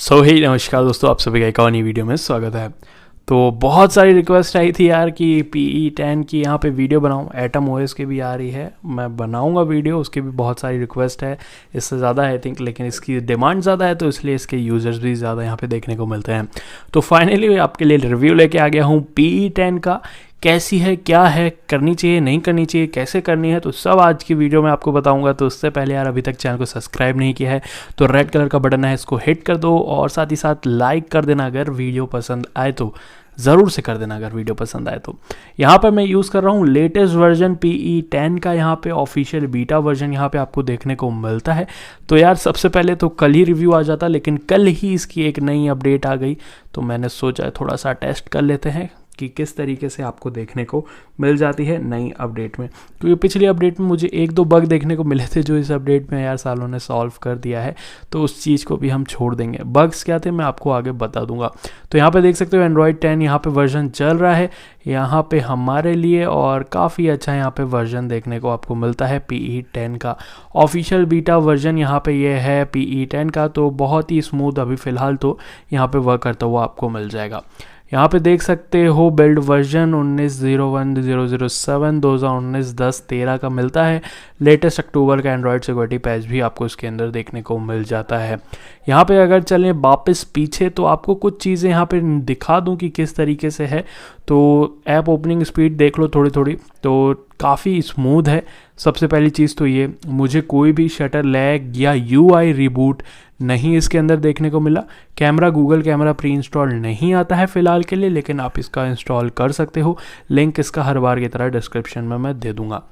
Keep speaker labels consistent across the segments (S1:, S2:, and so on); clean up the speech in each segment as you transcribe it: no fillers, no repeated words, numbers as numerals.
S1: नमस्कार दोस्तों, आप सभी का एक और नई वीडियो में स्वागत है। तो बहुत सारी रिक्वेस्ट आई थी यार कि PE10 की यहाँ पे वीडियो बनाऊँ। एटम OS की भी आ रही है, मैं बनाऊँगा वीडियो, उसकी भी बहुत सारी रिक्वेस्ट है, इससे ज़्यादा आई थिंक, लेकिन इसकी डिमांड ज़्यादा है तो इसलिए इसके यूज़र्स भी ज़्यादा यहाँ पे देखने को मिलते हैं। तो फाइनली आपके लिए रिव्यू लेके आ गया हूँ PE10 का। कैसी है, क्या है, करनी चाहिए, नहीं करनी चाहिए, कैसे करनी है, तो सब आज की वीडियो में आपको बताऊंगा। तो उससे पहले यार अभी तक चैनल को सब्सक्राइब नहीं किया है तो रेड कलर का बटन है, इसको हिट कर दो और साथ ही साथ लाइक कर देना अगर वीडियो पसंद आए तो। ज़रूर से कर देना अगर वीडियो पसंद आए तो। यहाँ पर मैं यूज़ कर रहा हूँ लेटेस्ट वर्जन PE10 का, यहाँ पे ऑफिशियल बीटा वर्जन यहाँ पे आपको देखने को मिलता है। तो यार सबसे पहले तो कल ही रिव्यू आ जाता, लेकिन कल ही इसकी एक नई अपडेट आ गई, तो मैंने सोचा थोड़ा सा टेस्ट कर लेते हैं कि किस तरीके से आपको देखने को मिल जाती है नई अपडेट में। क्योंकि पिछली अपडेट में मुझे एक दो बग देखने को मिले थे जो इस अपडेट में यार सालों ने सॉल्व कर दिया है, तो उस चीज़ को भी हम छोड़ देंगे। बग्स क्या थे मैं आपको आगे बता दूंगा। तो यहाँ पे देख सकते हो Android 10 यहाँ पे वर्जन चल रहा है यहाँ पे हमारे लिए, और काफ़ी अच्छा यहाँ पे वर्जन देखने को आपको मिलता है PE10 का। ऑफिशियल बीटा वर्जन यहाँ पे ये है PE10 का, तो बहुत ही स्मूथ अभी फ़िलहाल तो यहाँ पे वर्क करता हुआ आपको मिल जाएगा। यहाँ पे देख सकते हो बिल्ड वर्जन 19.01.007 2019-10-13 का मिलता है। लेटेस्ट अक्टूबर का एंड्रॉयड सिक्योरिटी पैच भी आपको इसके अंदर देखने को मिल जाता है। यहाँ पे अगर चलें वापस पीछे तो आपको कुछ चीज़ें यहाँ पे दिखा दूँ कि किस तरीके से है। तो ऐप ओपनिंग स्पीड देख लो थोड़ी थोड़ी, तो काफ़ी स्मूथ है। सबसे पहली चीज़ तो ये, मुझे कोई भी शटर लैग या UI रिबूट नहीं इसके अंदर देखने को मिला। Camera Google camera pre install नहीं आता है फ़िलहाल के लिए, लेकिन आप इसका इंस्टॉल कर सकते हो। लिंक इसका हर बार की तरह डिस्क्रिप्शन में मैं दे दूंगा।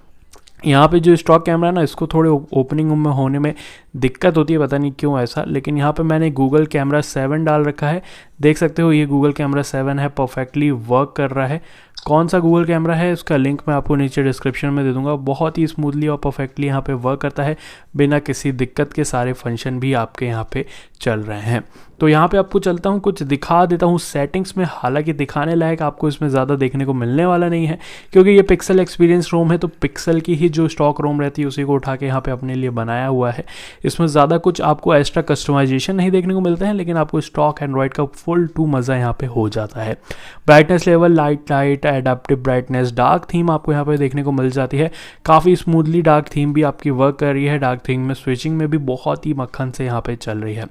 S1: यहाँ पे जो स्टॉक कैमरा है ना, इसको थोड़े ओपनिंग में होने में दिक्कत होती है, पता नहीं क्यों ऐसा, लेकिन यहाँ पे मैंने गूगल कैमरा 7 डाल रखा है। देख सकते हो ये गूगल कैमरा 7 है, परफेक्टली वर्क कर रहा है। कौन सा गूगल कैमरा है उसका लिंक मैं आपको नीचे डिस्क्रिप्शन में दे दूंगा। बहुत ही स्मूथली और परफेक्टली यहाँ पे वर्क करता है, बिना किसी दिक्कत के सारे फंक्शन भी आपके यहाँ पे चल रहे हैं। तो यहाँ पे आपको चलता हूँ, कुछ दिखा देता हूँ सेटिंग्स में। हालांकि दिखाने लायक आपको इसमें ज़्यादा देखने को मिलने वाला नहीं है, क्योंकि ये पिक्सल एक्सपीरियंस रोम है, तो पिक्सल की ही जो स्टॉक रोम रहती है उसी को उठा के यहाँ पे अपने लिए बनाया हुआ है। इसमें ज़्यादा कुछ आपको एक्स्ट्रा कस्टमाइजेशन नहीं देखने को मिलता है, लेकिन आपको स्टॉक एंड्रॉयड का फुल टू मज़ा यहाँ पे हो जाता है। Brightness level light adaptive brightness, dark theme आपको यहाँ पे देखने को मिल जाती है। काफ़ी स्मूथली डार्क थीम भी आपकी वर्क कर रही है। डार्क थीम में स्विचिंग में भी बहुत ही मक्खन से यहाँ पे चल रही है।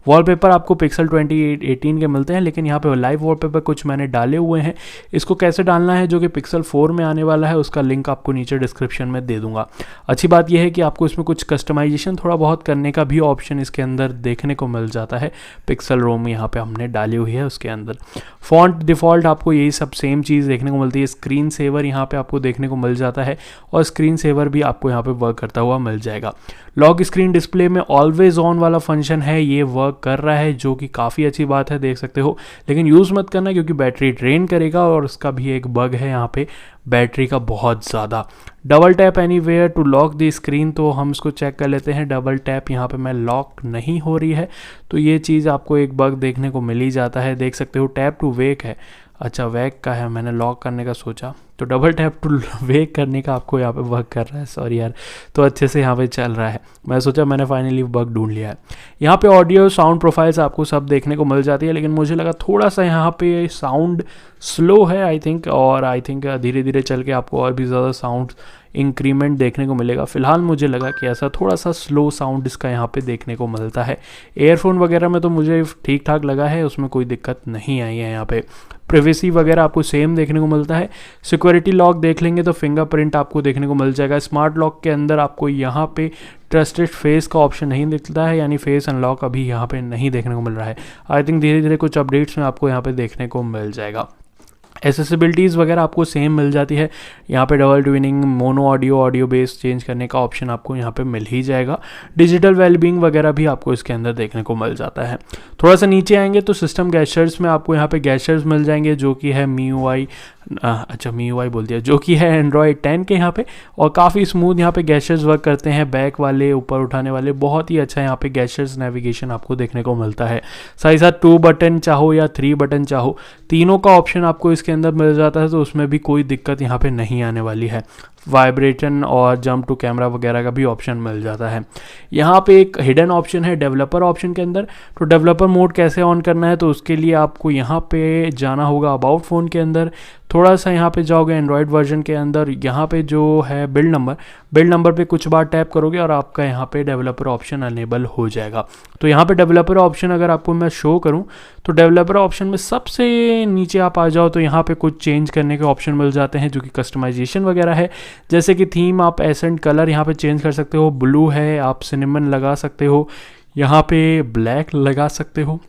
S1: वॉलपेपर आपको पिक्सल 2018 के मिलते हैं, लेकिन यहाँ पे लाइव वॉलपेपर कुछ मैंने डाले हुए हैं। इसको कैसे डालना है जो कि पिक्सल 4 में आने वाला है, उसका लिंक आपको नीचे डिस्क्रिप्शन में दे दूंगा। अच्छी बात यह है कि आपको इसमें कुछ कस्टमाइजेशन थोड़ा बहुत करने का भी ऑप्शन इसके अंदर देखने को मिल जाता है। पिक्सल रोम यहाँ पे हमने डाली हुई है उसके अंदर। फॉन्ट डिफ़ॉल्ट आपको यही सब सेम चीज़ देखने को मिलती है। स्क्रीन सेवर यहाँ पे आपको देखने को मिल जाता है, और स्क्रीन सेवर भी आपको यहाँ पे वर्क करता हुआ मिल जाएगा। लॉक स्क्रीन डिस्प्ले में ऑलवेज ऑन वाला फंक्शन है, ये वर्क कर रहा है, जो कि काफ़ी अच्छी बात है, देख सकते हो। लेकिन यूज़ मत करना क्योंकि बैटरी ड्रेन करेगा, और उसका भी एक बग है यहाँ पे बैटरी का बहुत ज़्यादा। Double tap anywhere to lock the screen, तो हम इसको चेक कर लेते हैं। डबल टैप यहाँ पे मैं लॉक नहीं हो रही है, तो ये चीज़ आपको एक बग देखने को मिल ही जाता है। देख सकते हो टैप टू वेक है, अच्छा वेक का है, मैंने लॉक करने का सोचा, तो डबल टैप टू वेक करने का आपको यहाँ पे वर्क कर रहा है। सॉरी यार, तो अच्छे से यहाँ पे चल रहा है। मैं सोचा मैंने फाइनली बग ढूंढ लिया है। यहाँ पे ऑडियो साउंड प्रोफाइल्स आपको सब देखने को मिल जाती है, लेकिन मुझे लगा थोड़ा सा यहाँ पे साउंड स्लो है आई थिंक, और आई थिंक धीरे धीरे चल के आपको और भी ज़्यादा साउंड इंक्रीमेंट देखने को मिलेगा। फिलहाल मुझे लगा कि ऐसा थोड़ा सा स्लो साउंड इसका यहाँ पे देखने को मिलता है। एयरफोन वगैरह में तो मुझे ठीक ठाक लगा है, उसमें कोई दिक्कत नहीं आई है। यहाँ पे प्रिवेसी वगैरह आपको सेम देखने को मिलता है। सिक्योरिटी लॉक देख लेंगे तो फिंगरप्रिंट आपको देखने को मिल जाएगा। स्मार्ट लॉक के अंदर आपको यहाँ पे ट्रस्टेड फेस का ऑप्शन नहीं दिखता है, यानी फेस अनलॉक अभी यहाँ पे नहीं देखने को मिल रहा है। आई थिंक धीरे धीरे कुछ अपडेट्स में आपको यहाँ पे देखने को मिल जाएगा। एसेसिबिलिटीज़ वगैरह आपको सेम मिल जाती है। यहाँ पे double twinning, mono audio base change करने का ऑप्शन आपको यहाँ पे मिल ही जाएगा। डिजिटल वेलबींग वगैरह भी आपको इसके अंदर देखने को मिल जाता है। थोड़ा सा नीचे आएंगे तो सिस्टम गैजेट्स में आपको यहाँ पे गैजेट्स मिल जाएंगे, जो कि है MIUI MIUI बोल दिया, जो कि है Android 10 के यहाँ पे, और काफ़ी स्मूथ यहाँ पे गैजेट्स वर्क करते हैं। बैक वाले, ऊपर उठाने वाले, बहुत ही अच्छा यहाँ पे गैजेट्स नेविगेशन आपको देखने को मिलता है। साथ ही साथ 2 बटन चाहो या 3 बटन चाहो, तीनों का ऑप्शन आपको इसके अंदर मिल जाता है, तो उसमें भी कोई दिक्कत यहाँ पे नहीं आने वाली है। वाइब्रेशन और जंप टू कैमरा वगैरह का भी ऑप्शन मिल जाता है। यहाँ पे एक हिडन ऑप्शन है डेवलपर ऑप्शन के अंदर। तो डेवलपर मोड कैसे ऑन करना है, तो उसके लिए आपको यहाँ पे जाना होगा अबाउट फ़ोन के अंदर, थोड़ा सा यहाँ पे जाओगे एंड्रॉयड वर्जन के अंदर, यहाँ पे जो है बिल्ड नंबर पे कुछ बार टैप करोगे और आपका यहाँ पे डेवलपर ऑप्शन अनेबल हो जाएगा। तो यहाँ पे डेवलपर ऑप्शन अगर आपको मैं शो करूँ तो डेवलपर ऑप्शन में सबसे नीचे आप आ जाओ तो यहाँ पे कुछ चेंज करने के ऑप्शन मिल जाते हैं जो कि कस्टमाइजेशन वगैरह है। जैसे कि थीम आप एसेंट कलर यहाँ पे चेंज कर सकते हो, ब्लू है आप सिनेमन लगा सकते हो, यहाँ पे ब्लैक लगा सकते हो,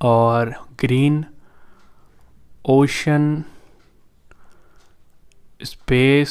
S1: और ग्रीन, ओशन, स्पेस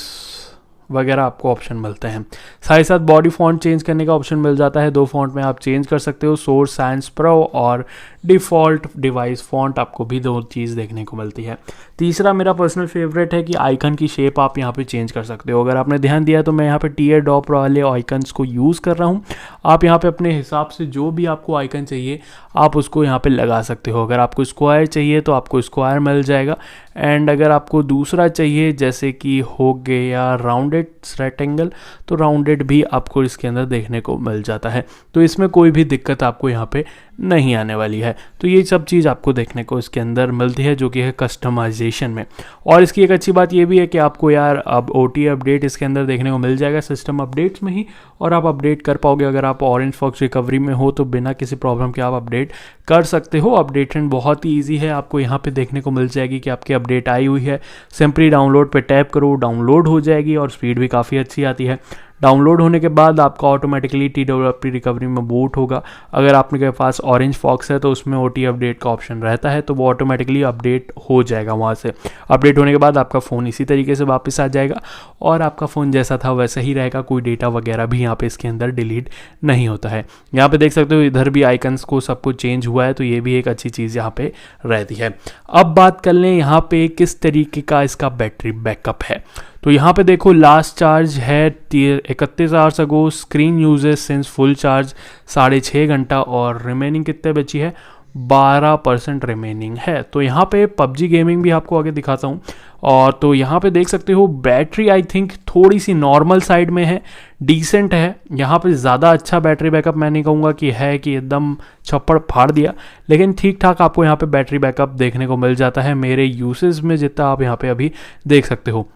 S1: वगैरह आपको ऑप्शन मिलते हैं। साथ ही साथ बॉडी फॉन्ट चेंज करने का ऑप्शन मिल जाता है, 2 फॉन्ट में आप चेंज कर सकते हो, सोर्स साइंस प्रो और डिफ़ॉल्ट डिवाइस फॉन्ट, आपको भी 2 चीज़ देखने को मिलती है। तीसरा मेरा पर्सनल फेवरेट है कि आइकन की शेप आप यहाँ पे चेंज कर सकते हो। अगर आपने ध्यान दिया तो मैं यहाँ पे टीयर डॉप वाले आइकन्स को यूज़ कर रहा हूँ। आप यहाँ पे अपने हिसाब से जो भी आपको आइकन चाहिए आप उसको यहाँ पे लगा सकते हो। अगर आपको स्क्वायर चाहिए तो आपको स्क्वायर मिल जाएगा, एंड अगर आपको दूसरा चाहिए जैसे कि हो गया राउंडेड रेक्टेंगल, तो राउंडेड भी आपको इसके अंदर देखने को मिल जाता है। तो इसमें कोई भी दिक्कत आपको यहाँ पे नहीं आने वाली है। तो ये सब चीज़ आपको देखने को इसके अंदर मिलती है जो कि है कस्टमाइजेशन में। और इसकी एक अच्छी बात ये भी है कि आपको यार अब OTA अपडेट इसके अंदर देखने को मिल जाएगा सिस्टम अपडेट्स में ही, और आप अपडेट कर पाओगे। अगर आप ऑरेंज फॉक्स रिकवरी में हो तो बिना किसी प्रॉब्लम के आप अपडेट कर सकते हो। अपडेशन बहुत ही ईजी है, आपको यहाँ पे देखने को मिल जाएगी कि आपकी अपडेट आई हुई है, सिंपली डाउनलोड पे टैप करो, डाउनलोड हो जाएगी और स्पीड भी काफ़ी अच्छी आती है। डाउनलोड होने के बाद आपका ऑटोमेटिकली TWRP रिकवरी में बूट होगा। अगर आपके पास ऑरेंज फॉक्स है तो उसमें OT अपडेट का ऑप्शन रहता है, तो वो ऑटोमेटिकली अपडेट हो जाएगा वहाँ से। अपडेट होने के बाद आपका फ़ोन इसी तरीके से वापस आ जाएगा और आपका फ़ोन जैसा था वैसा ही रहेगा, कोई डेटा वगैरह भी यहाँ पे इसके अंदर डिलीट नहीं होता है। यहाँ पे देख सकते हो इधर भी आइकन्स को सब कुछ चेंज हुआ है, तो ये भी एक अच्छी चीज़ यहाँ पे रहती है। अब बात कर लें यहाँ पे किस तरीके का इसका बैटरी बैकअप है। तो यहाँ पे देखो लास्ट चार्ज है 31 hours ago, screen uses since full charge 6.5 घंटा, और रिमेनिंग कितने बची है 12% रिमेनिंग है। तो यहाँ पे PUBG गेमिंग भी आपको आगे दिखाता हूँ। और तो यहाँ पे देख सकते हो बैटरी आई थिंक थोड़ी सी नॉर्मल साइड में है, डिसेंट है। यहाँ पे ज़्यादा अच्छा बैटरी बैकअप मैं नहीं कहूँगा कि है कि एकदम छप्पड़ फाड़ दिया, लेकिन ठीक ठाक आपको यहाँ पे बैटरी बैकअप देखने को मिल जाता है मेरे यूसेज में, जितना आप यहाँ पे अभी देख सकते हो।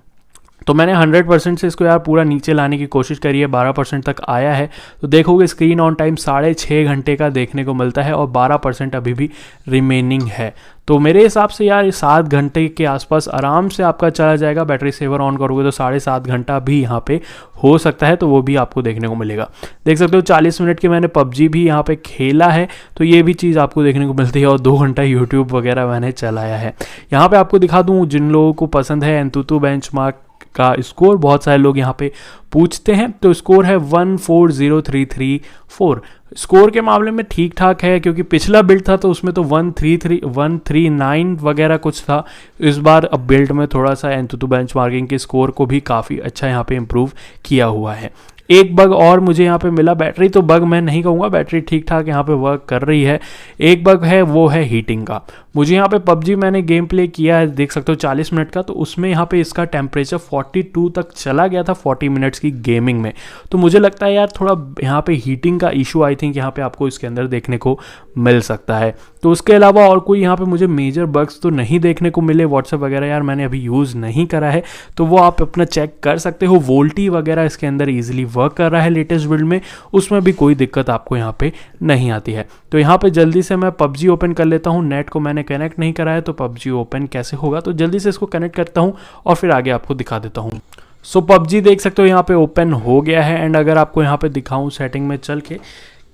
S1: तो मैंने 100% से इसको यार पूरा नीचे लाने की कोशिश करी है, 12% तक आया है। तो देखोगे स्क्रीन ऑन टाइम 6.5 घंटे का देखने को मिलता है और 12% अभी भी रिमेनिंग है। तो मेरे हिसाब से यार 7 घंटे के आसपास आराम से आपका चला जाएगा। बैटरी सेवर ऑन करोगे तो 7.5 घंटा भी यहाँ पे हो सकता है, तो वो भी आपको देखने को मिलेगा। देख सकते हो 40 मिनट की मैंने PUBG भी यहाँ पे खेला है, तो ये भी चीज़ आपको देखने को मिलती है। और 2 घंटा यूट्यूब वगैरह मैंने चलाया है। यहाँ पे आपको दिखा दूँ, जिन लोगों को पसंद है एंतुतु बेंचमार्क का स्कोर, बहुत सारे लोग यहाँ पे पूछते हैं, तो स्कोर है 140334। स्कोर के मामले में ठीक ठाक है, क्योंकि पिछला बिल्ड था तो उसमें तो 139 वगैरह कुछ था। इस बार अब बिल्ड में थोड़ा सा एंतुतु बेंचमार्किंग के स्कोर को भी काफ़ी अच्छा यहाँ पे इम्प्रूव किया हुआ है। एक बग और मुझे यहाँ पे मिला, बैटरी तो बग मैं नहीं कहूँगा, बैटरी ठीक ठाक यहाँ पे वर्क कर रही है। एक बग है वो है हीटिंग का। मुझे यहाँ पे PUBG मैंने गेम प्ले किया है, देख सकते हो 40 मिनट का, तो उसमें यहाँ पे इसका टेम्परेचर 42 तक चला गया था 40 मिनट्स की गेमिंग में। तो मुझे लगता है यार थोड़ा यहाँ पे हीटिंग का इशू आई थिंक यहाँ पे आपको इसके अंदर देखने को मिल सकता है। तो उसके अलावा और कोई यहाँ पे मुझे मेजर बग्स तो नहीं देखने को मिले। व्हाट्सएप वगैरह यार मैंने अभी यूज़ नहीं करा है, तो वो आप अपना चेक कर सकते हो। वोल्टी वगैरह इसके अंदर ईजिली वर्क कर रहा है लेटेस्ट बिल्ड में, उसमें भी कोई दिक्कत आपको यहाँ पे नहीं आती है। तो यहाँ पे जल्दी से मैं PUBG ओपन कर लेता हूँ। नेट को मैंने कनेक्ट नहीं करा है, तो PUBG ओपन कैसे होगा, तो जल्दी से इसको कनेक्ट करता हूँ और फिर आगे आपको दिखा देता हूँ। सो PUBG देख सकते हो यहाँ पे ओपन हो गया है। एंड अगर आपको यहाँ पे दिखाऊँ सेटिंग में चल के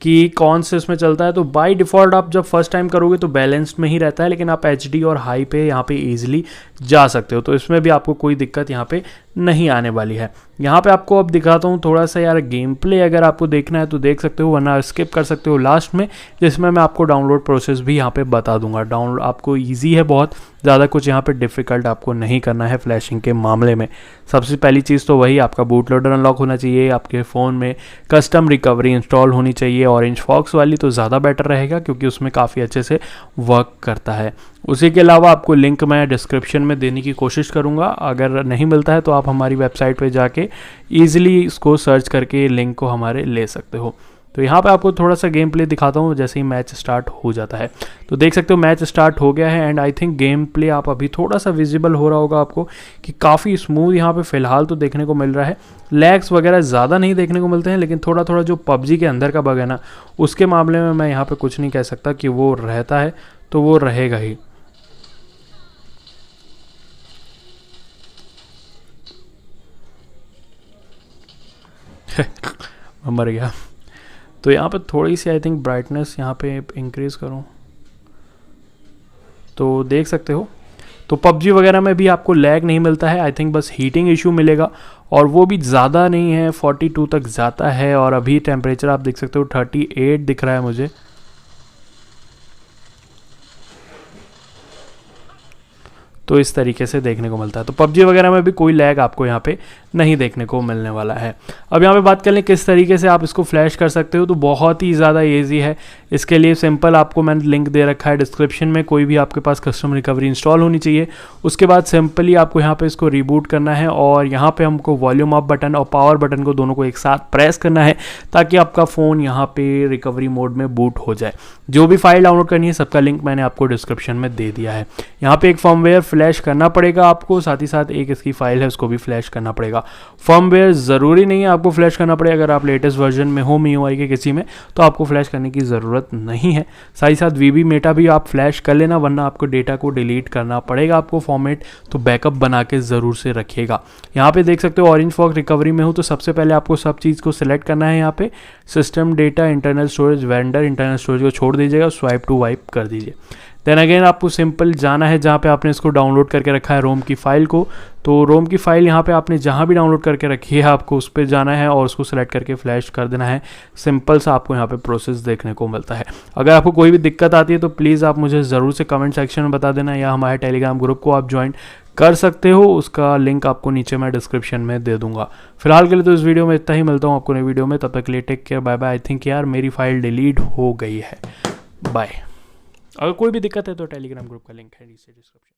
S1: कि कौन से इसमें चलता है, तो बाय डिफ़ॉल्ट आप जब फर्स्ट टाइम करोगे तो बैलेंस्ड में ही रहता है, लेकिन आप HD और हाई पे यहाँ पे ईजिली जा सकते हो, तो इसमें भी आपको कोई दिक्कत यहाँ पे नहीं आने वाली है। यहाँ पे आपको अब दिखाता हूँ थोड़ा सा यार गेम प्ले, अगर आपको देखना है तो देख सकते हो, वरना स्किप कर सकते हो लास्ट में, जिसमें मैं आपको डाउनलोड प्रोसेस भी यहाँ पे बता दूंगा। डाउनलोड आपको ईजी है बहुत, ज़्यादा कुछ यहाँ पे डिफ़िकल्ट आपको नहीं करना है फ्लैशिंग के मामले में। सबसे पहली चीज़ तो वही, आपका बूट लोडर अनलॉक होना चाहिए, आपके फ़ोन में कस्टम रिकवरी इंस्टॉल होनी चाहिए, ऑरेंज फॉक्स वाली तो ज़्यादा बेटर रहेगा क्योंकि उसमें काफ़ी अच्छे से वर्क करता है। उसी के अलावा आपको लिंक मैं डिस्क्रिप्शन में देने की कोशिश करूँगा, अगर नहीं मिलता है तो आप हमारी वेबसाइट पे जाके ईजिली इसको सर्च करके लिंक को हमारे ले सकते हो। तो यहाँ पे आपको थोड़ा सा गेम प्ले दिखाता हूँ जैसे ही मैच स्टार्ट हो जाता है। तो देख सकते हो मैच स्टार्ट हो गया है and I think game play आप अभी थोड़ा सा विजिबल हो रहा होगा आपको कि काफ़ी स्मूथ यहाँ पे फ़िलहाल तो देखने को मिल रहा है। लैग्स वगैरह ज़्यादा नहीं देखने को मिलते हैं, लेकिन थोड़ा थोड़ा जो पबजी के अंदर का बग है ना, उसके मामले में मैं यहाँ पर कुछ नहीं कह सकता कि वो रहता है, तो वो रहेगा ही। मैं मर गया। तो यहाँ पे थोड़ी सी आई थिंक ब्राइटनेस यहाँ पे इंक्रीज़ करूँ तो देख सकते हो। तो पबजी वगैरह में भी आपको लैग नहीं मिलता है, आई थिंक बस हीटिंग इशू मिलेगा, और वो भी ज़्यादा नहीं है, 42 तक जाता है। और अभी टेम्परेचर आप देख सकते हो 38 दिख रहा है मुझे। तो इस तरीके से देखने को मिलता है। तो पबजी वगैरह में भी कोई लैग आपको यहाँ पे नहीं देखने को मिलने वाला है। अब यहाँ पे बात कर लें किस तरीके से आप इसको फ्लैश कर सकते हो, तो बहुत ही ज़्यादा इजी है। इसके लिए सिंपल आपको मैंने लिंक दे रखा है डिस्क्रिप्शन में, कोई भी आपके पास कस्टम रिकवरी इंस्टॉल होनी चाहिए। उसके बाद सिंपली आपको यहाँ पे इसको रिबूट करना है, और यहाँ पे हमको वॉल्यूम अप बटन और पावर बटन को दोनों को एक साथ प्रेस करना है ताकि आपका फ़ोन यहाँ पे रिकवरी मोड में बूट हो जाए। जो भी फाइल डाउनलोड करनी है सबका लिंक मैंने आपको डिस्क्रिप्शन में दे दिया है। यहाँ पे एक फर्मवेयर फ्लैश करना पड़ेगा आपको, साथ ही साथ एक इसकी फाइल है उसको भी फ्लैश करना पड़ेगा। फर्मवेयर ज़रूरी नहीं है आपको फ्लैश करना पड़े, अगर आप लेटेस्ट वर्जन में हो MIUI के किसी में तो आपको फ्लैश करने की ज़रूरत नहीं है। साथ ही साथ VB मेटा भी आप फ्लैश कर लेना, वरना आपको डेटा को डिलीट करना पड़ेगा आपको फॉर्मेट, तो बैकअप बना के ज़रूर से रखिएगा। यहाँ पे देख सकते हो ऑरेंज फॉक्स रिकवरी में हो, तो सबसे पहले आपको सब चीज़ को सिलेक्ट करना है। यहाँ पे system data, internal storage, vendor, internal storage को छोड़ दीजिएगा, स्वाइप टू वाइप कर दीजिए। देन अगेन आपको सिंपल जाना है जहाँ पे आपने इसको डाउनलोड करके रखा है रोम की फ़ाइल को। तो रोम की फ़ाइल यहाँ पे आपने जहाँ भी डाउनलोड करके रखी है आपको उस पर जाना है और उसको सेलेक्ट करके फ्लैश कर देना है। सिंपल सा आपको यहाँ पे प्रोसेस देखने को मिलता है। अगर आपको कोई भी दिक्कत आती है तो प्लीज़ आप मुझे ज़रूर से कमेंट सेक्शन में बता देना, या हमारे टेलीग्राम ग्रुप को आप ज्वाइन कर सकते हो, उसका लिंक आपको नीचे मैं डिस्क्रिप्शन में दे दूंगा। फिलहाल के लिए तो इस वीडियो में इतना ही, मिलता हूँ आपको नई वीडियो में, तब तक के लिए take care, bye bye. I think यार मेरी फ़ाइल डिलीट हो गई है, बाय। अगर कोई भी दिक्कत है तो टेलीग्राम ग्रुप का लिंक है नीचे डिस्क्रिप्शन।